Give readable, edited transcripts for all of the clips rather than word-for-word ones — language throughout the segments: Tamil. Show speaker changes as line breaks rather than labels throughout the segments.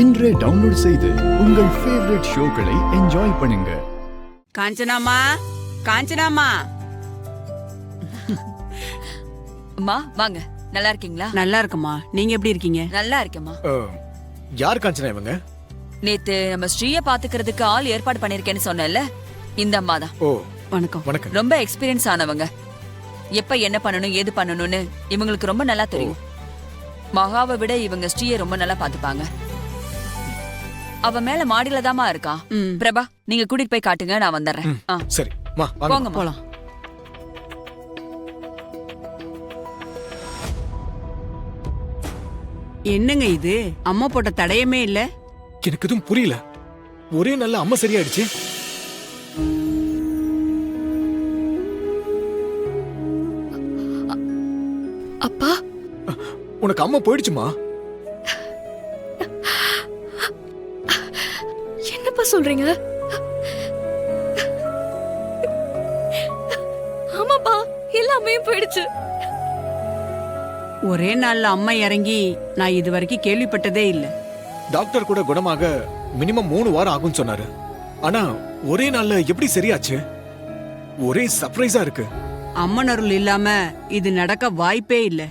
இன்றே டவுன்லோட் செய்து உங்கள் ஃபேவரட் ஷோக்களை என்ஜாய் பண்ணுங்க.
காஞ்சனாமா, காஞ்சனாமா.
அம்மா வாங்க. நல்லா இருக்கீங்களா?
நல்லா இருக்கமா. நீங்க எப்படி இருக்கீங்க?
நல்லா இருக்கேம்மா.
யார் காஞ்சனா இவங்க?
நேத்து நம்ம ஸ்ரீய பாத்துக்கிறதுக்கு ஆள் ஏற்பாடு பண்ணிருக்கேன்னு சொன்னேன்ல, இந்த அம்மா தான்.
ஓ
வணக்கம்.
வணக்கம்.
ரொம்ப எக்ஸ்பீரியன்ஸ் ஆனவங்க. எப்ப என்ன பண்ணணும் ஏது பண்ணணும்னு இவங்களுக்கு ரொம்ப நல்லா தெரியும். மகாவை விட இவங்க ஸ்ரீய ரொம்ப நல்லா பாத்துப்பாங்க. அவ மேல மாடியில தாமா இருக்கா. பிரபா, நீங்க கூட்டிட்டு போய் காட்டுங்க, நான் வந்துடுறேன்.
சரி மா,
போங்க
போலாம். என்னங்க இது? அம்மா போட்ட தடயமே இல்ல.
எனக்கு எதுவும் புரியல. ஒரே நல்ல அம்மா சரியாயிடுச்சு.
அப்பா,
உனக்கு அம்மா போயிடுச்சுமா?
என்னப்பா சொல்றீங்க? ஆமாப்பா, எல்லாமே போயிடுச்சு.
ஒரே நாள்ல அம்மா இறங்கி நான் இது வரைக்கும் கேள்விப்பட்டதே இல்ல.
டாக்டர் கூட குணமாக மினிமம் 3 வாரம் ஆகும்னு சொன்னாரு. ஆனா ஒரே நாள்ல எப்படி சரியாச்சு? ஒரே சர்ப்ரைஸா இருக்கு.
அம்மன் அருள் இல்லாம இது நடக்க வாய்ப்பே இல்ல.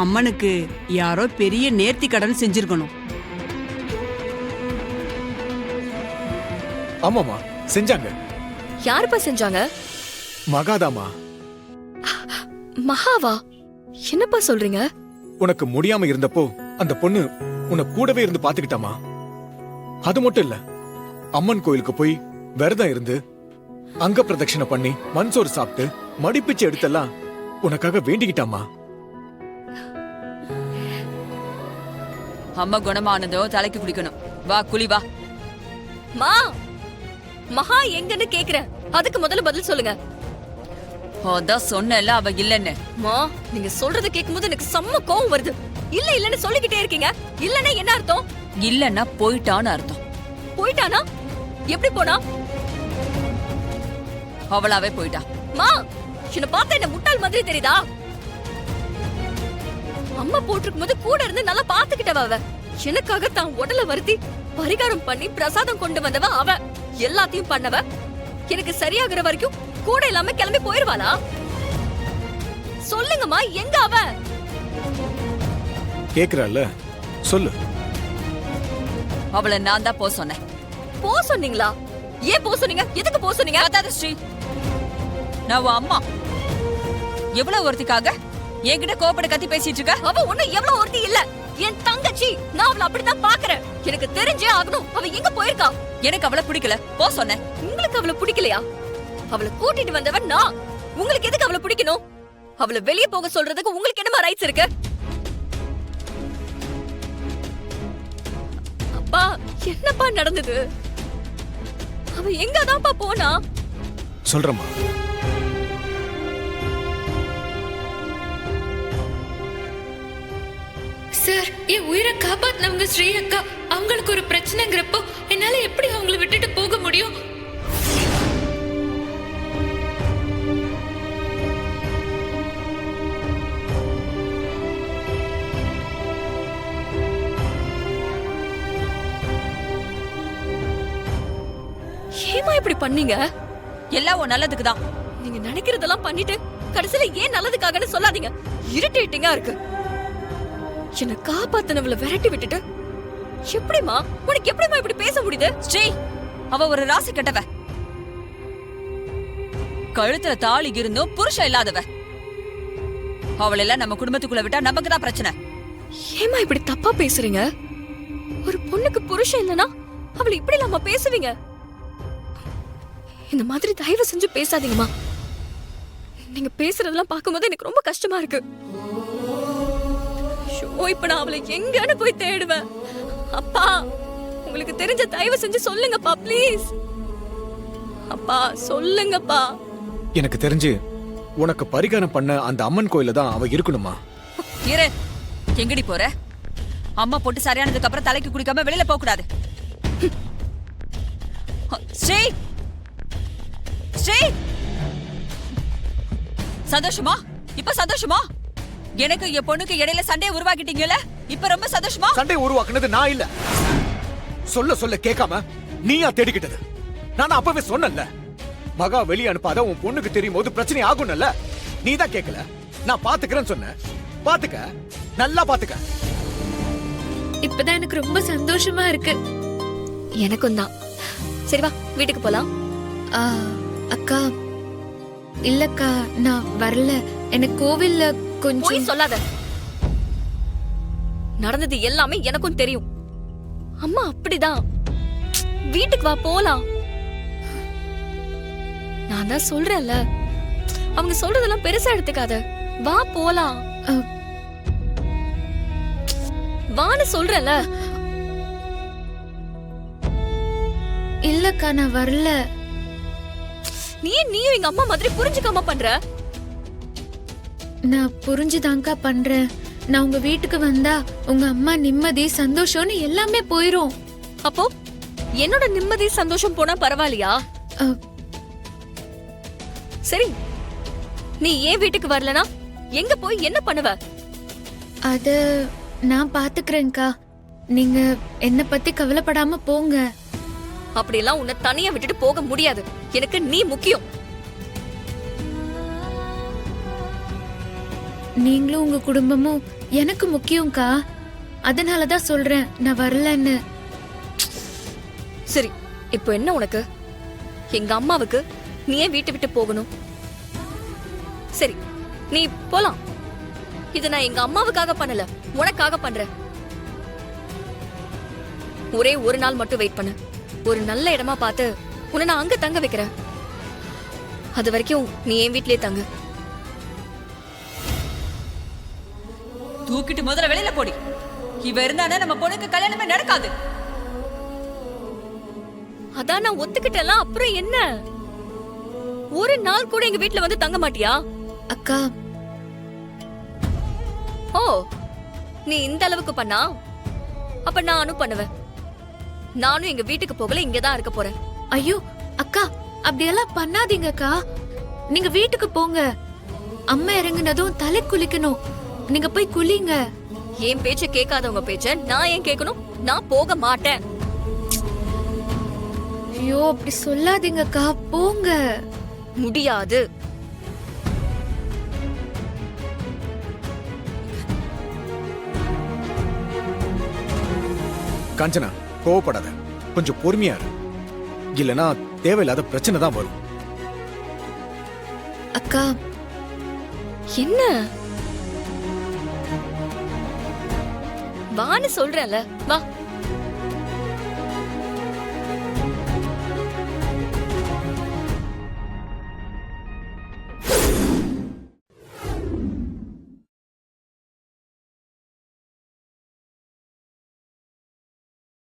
அம்மனுக்கு யாரோ பெரிய நேர்த்தி கடன் செஞ்சிருக்கணும்.
ஆமாமா, செஞ்சாங்க.
யாருப்பா செஞ்சாங்க?
மகாதாமா.
மகாவா? என்னப்பா சொல்றீங்க?
உனக்கு முடியாம இருந்தப்போ அந்த பொண்ணு உன்னை கூடவே இருந்து பாத்துக்கிட்டாமா. அது மட்டும் இல்ல, அம்மன் கோயிலுக்கு போய் விரதம் இருந்து அங்க பிரதட்சணை பண்ணி மண்சோறு சாப்பிட்டு மடிப்பிச்சு எடுத்தெல்லாம் உனக்காக வேண்டிக்கிட்டாமா.
அம்மா குணமானதோ தலைக்கு குடிக்கணும். வா குழி வா.
மா, மகா எங்கன்னு கேக்குறேன், அதுக்கு முதல்ல பதில் சொல்லுங்க.
அதான் சொன்னல அவ இல்லன்னு.
மா, நீங்க சொல்றத கேக்கும்போது எனக்கு செம்ம கோவம் வருது. இல்ல இல்லன்னு சொல்லிக்கிட்டே இருக்கீங்க. இல்லன்னா என்ன அர்த்தம்?
இல்லன்னா போயிட்டான்னு அர்த்தம்.
போயிட்டானா? எப்படி போனா?
அவளாவே போயிட்டா.
மா, என்ன பார்த்தா என்ன முட்டாள் மாதிரி தெரியுதா? அம்மா போட்டிருக்கும் போது கூட இருந்து நல்லா பாத்துக்கிட்டவ அவ. எனக்காக தான் உடல வருத்தி பரிகாரம் பண்ணி பிரசாதம் கொண்டு வந்தவ அவ. எல்லாத்தையும் பண்ணவ எனக்கு சரியாகிற வரைக்கும் கூட இல்லாம கிளம்பி போயிருவாளா? சொல்லுங்கம்மா, எங்க அவ?
கேக்குறல்ல, சொல்லு.
அவளை நான் தான் போ சொன்னேன்.
போ சொன்னீங்களா? ஏன் போ சொன்னீங்க? எதுக்கு போ சொன்னீங்க?
அதாவது ஸ்ரீ, நான் உன் அம்மா. எவ்வளவு ஒருத்திக்காக என்கிட்ட கோபப்பட கத்தி பேசிட்டு இருக்க?
அவ ஒண்ணு எவ்வளவு ஒருத்தி இல்ல, என் தங்கச்சி. நான் அவளை அப்படித்தான் பாக்குறேன். எனக்கு தெரிஞ்சே ஆகணும் அவ எங்க போயிருக்கா.
எனக்கு அவளை பிடிக்கல, போ சொன்னேன்.
உங்களுக்கு அவளை பிடிக்கலையா? அவளை கூட்டிட்டு வந்தவன் நான். உங்களுக்கு எதுக்கு அவளை பிடிக்கணும்? அவளை வெளியே போக சொல்றதுக்கு உங்களுக்கு என்னமா ரைட்ஸ் இருக்கு? அப்பா, என்னப்பா நடந்தது? அவ எங்கதான்ப்பா போனா?
சொல்றமா.
சார், என் உயிரை காப்பாத்தினவங்க ஸ்ரீ அக்கா. அவங்களுக்கு ஒரு பிரச்சனைங்கிறப்போ என்னால எப்படி அவங்கள விட்டுட்டு போக முடியும்?
ஏமா இப்படி பண்ணீங்க?
எல்லாம் உன் நல்லதுக்கு தான்.
நீங்க நினைக்கிறதெல்லாம் பண்ணிட்டு கடைசியில ஏன் நல்லதுக்காகன்னு சொல்லாதீங்க. இரிட்டேட்டிங்கா இருக்கு. என்ன காப்பாத்தினவள விரட்டி விட்டுட்டு எப்படிமா, உனக்கு எப்படிமா இப்படி பேச முடியுது?
ஸ்ரீ, அவ ஒரு ராசி கெட்டவ. கழுத்துல தாலி இருந்தும் புருஷன் இல்லாதவ. அவளெல்லாம் நம்ம குடும்பத்துக்குள்ள விட்டா நமக்கு தான் பிரச்சனை.
ஏமா இப்படி தப்பா பேசுறீங்க? ஒரு பொண்ணுக்கு புருஷன் இல்லனா அவளை இப்படி இல்லாம பேசுவீங்க? இந்த மாதிரி தயவு செஞ்சு பேசாதீங்கம்மா. நீங்க பேசுறதெல்லாம் பார்க்கும்போது எனக்கு ரொம்ப கஷ்டமா இருக்கு. இப்ப நான் அவளை எங்கன்னு போய் தேடுவேன்? அப்பா, உங்களுக்கு தெரிஞ்ச தயவு செஞ்சு சொல்லுங்கப்பா, ப்ளீஸ். அப்பா சொல்லுங்கப்பா.
எனக்கு தெரிஞ்சு உனக்கு பரிகாரம் பண்ண அந்த அம்மன் கோயில தான் அவ இருக்கணுமா.
இரு, எங்கடி போற? அம்மா போட்டு சரியானதுக்கு அப்புறம் தலைக்கு குடிக்காம வெளியில போக கூடாது. ஸ்ரீ, ஸ்ரீ, சந்தோஷமா? இப்ப சந்தோஷமா? எனக்கு என் பொண்ணுக்கு இடையில சண்டையை உருவாக்கிட்டீங்கல்ல, இப்ப ரொம்ப சந்தோஷமா?
சண்டை உருவாக்குனது நான் இல்ல. சொல்ல சொல்ல கேட்காம நீயா தேடிக்கிட்டது. நான் அப்பவே சொன்னேன்ல, மகா வெளியே அனுப்பாத உன் பொண்ணுக்கு தெரியும் போது பிரச்சனை ஆகும்ல. நீ தான் கேட்கல. நான் பாத்துக்கிறேன்னு சொன்னேன். பாத்துக்க, நல்லா பாத்துக்க.
இப்பதான் எனக்கு ரொம்ப சந்தோஷமா இருக்கு.
எனக்கும் தான். சரி வா வீட்டுக்கு போலாம்.
ஆ, அக்கா இல்லக்கா நான் வரல. எனக்கு கோவில்ல
போய்
கொஞ்சம்
சொல்லாத. நடந்தது எல்லாமே எனக்கும் தெரியும். அம்மா அப்படிதான். வீட்டுக்கு வா போலாம். நான் தான் சொல்றேன்ல, அவங்க சொல்றதெல்லாம் பெருசா எடுத்துக்காத. வா போலாம்.
அ,
வான்னு சொல்றேன்ல.
இல்லக்கா நான் வரல.
நீயும் எங்க அம்மா மாதிரி புரிஞ்சுக்காம பண்ற.
நான் புரிஞ்சுதான்க்கா பண்றேன். நான் உங்க வீட்டுக்கு வந்தா உங்க அம்மா நிம்மதி சந்தோஷம்னு எல்லாமே போயிரும்.
அப்போ என்னோட நிம்மதி சந்தோஷம் போனா பரவாயில்லையா?
அ,
சரி, நீ ஏன் வீட்டுக்கு வரலனா எங்க போய் என்ன பண்ணுவ?
அத நான் பாத்துக்கிறேன்க்கா. நீங்க என்ன பத்தி கவலைப்படாம போங்க.
அப்படியெல்லாம் உன்னை தனியா விட்டுட்டு போக முடியாது. எனக்கு நீ முக்கியம்.
நீங்களும் உங்க குடும்பமும் எனக்கு முக்கியம்க்கா. அதனாலதான் சொல்றேன் நான் வரலன்னு.
சரி, இப்போ என்ன உனக்கு? எங்க அம்மாவுக்கு நீ ஏன் வீட்டை விட்டு போகணும்? சரி, நீ போலாம். இது நான் எங்க அம்மாவுக்காக பண்ணல, உனக்காக பண்றேன். ஒரே ஒரு நாள் மட்டும் வெயிட் பண்ணு. ஒரு நல்ல இடமா பார்த்து உன்னை நான் அங்க தங்க வைக்கிறேன். அது வரைக்கும் நீ என் வீட்லயே தங்கு.
தூக்கிட்டு முதல்ல வெளியில போடி. இவ இருந்தானே நம்ம பொண்ணுக்கு கல்யாணமே நடக்காது.
அதான் நான் ஒத்துக்கிட்டேன்ல, அப்புறம் என்ன? ஒரு நாள் கூட எங்க வீட்ல வந்து தங்க மாட்டியா?
அக்கா
ஓ, நீ இந்த அளவுக்கு பண்ணா அப்ப நானும் பண்ணுவேன். நானும் எங்க வீட்டுக்கு போகல, இங்கதான் இருக்க போறேன்.
ஐயோ அக்கா அப்படியெல்லாம் பண்ணாதீங்கக்கா. நீங்க வீட்டுக்கு போங்க. அம்மா இறங்குனதும் தலை குளிக்கணும். நீங்க போய் குளிங்க.
என் பேச்ச கேட்காதவங்க பேச்ச நான் ஏன் கேட்கணும்? நான் போக மாட்டேன்.
ஐயோ அப்படி சொல்லாதீங்கக்கா, போங்க.
முடியாது.
காஞ்சனா, கோவப்படாத. கொஞ்சம் பொறுமையா இரு. இல்லனா தேவையில்லாத பிரச்சனை தான் வரும்.
அக்கா
என்ன? வான்னு சொல்றேன்ல, வா.